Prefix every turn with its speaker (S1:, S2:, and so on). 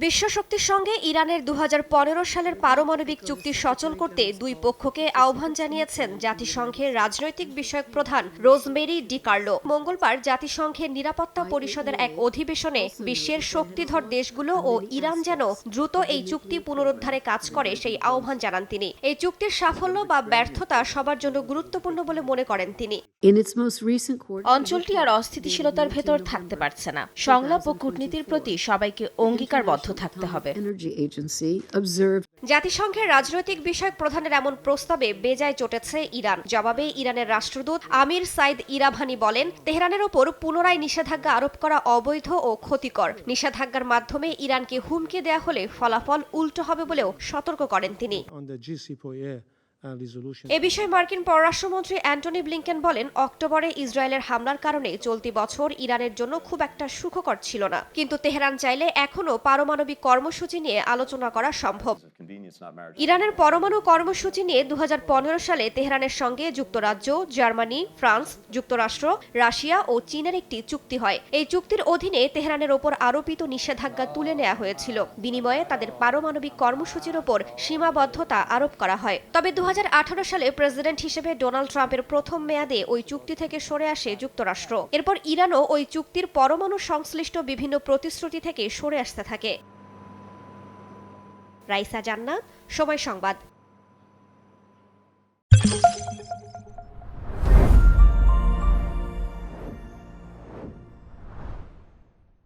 S1: বিশ্বশক্তির সঙ্গে ইরানের ২০১৫ সালের পারমাণবিক চুক্তি সচল করতে দুই পক্ষকে আহ্বান জানিয়েছেন জাতিসংঘের রাজনৈতিক বিষয়ক প্রধান রোজমেরি ডি কার্লো। মঙ্গলবার জাতিসংঘের নিরাপত্তা পরিষদের এক অধিবেশনে বিশ্বের শক্তিধর দেশগুলো ও ইরান যেন দ্রুত এই চুক্তি পুনরুদ্ধারে কাজ করে সেই আহ্বান জানান তিনি। এই চুক্তির সাফল্য বা ব্যর্থতা সবার জন্য গুরুত্বপূর্ণ বলে মনে করেন তিনি।
S2: অঞ্চলটি আর অস্থিতিশীলতার ভেতর থাকতে পারছে না। সংলাপ ও কূটনীতির প্রতি সবাইকে অঙ্গীকারবদ্ধ থাকতে হবে।
S1: জাতিসংঘের রাজনৈতিক বিষয়ক প্রধানের এমন প্রস্তাবে বেজায় চটেছে ইরান। জবাবে ইরানের রাষ্ট্রদূত আমির সাইদ ইরাভানি বলেন, তেহরানের ওপর পুনরায় নিষেধাজ্ঞা আরোপ করা অবৈধ ও ক্ষতিকর। নিষেধাজ্ঞার মাধ্যমে ইরানকে হুমকি দেয়া হলে ফলাফল উল্টো হবে বলেও সতর্ক করেন তিনি। এ বিষয়ে মার্কিন পররাষ্ট্রমন্ত্রী অ্যান্টনি ব্লিংকেন বলেন, অক্টোবরে ইসরায়েলের হামলার কারণে চলতি বছর ইরানের জন্য খুব একটা সুখকর ছিল না, কিন্তু তেহরান চাইলে এখনও পারমাণবিক কর্মসূচি নিয়ে আলোচনা করা সম্ভব। ইরানের পরমাণু কর্মসূচি নিয়ে ২০১৫ সালে তেহরানের সঙ্গে যুক্তরাজ্য, জার্মানি, ফ্রান্স, যুক্তরাষ্ট্র, রাশিয়া ও চীনের একটি চুক্তি হয়। এই চুক্তির অধীনে তেহরানের ওপর আরোপিত নিষেধাজ্ঞা তুলে নেওয়া হয়েছিল। বিনিময়ে তাদের পারমাণবিক কর্মসূচির ওপর সীমাবদ্ধতা আরোপ করা হয়। তবে ২০১৮ সালে প্রেসিডেন্ট হিসেবে ডোনাল্ড ট্রাম্পের প্রথম মেয়াদে ওই চুক্তি থেকে সরে আসে যুক্তরাষ্ট্র। এরপর ইরানও ওই চুক্তির পরমাণু সংশ্লিষ্ট বিভিন্ন প্রতিশ্রুতি থেকে সরে আসতে থাকে। রাইসা জান্নাত, সময় সংবাদ।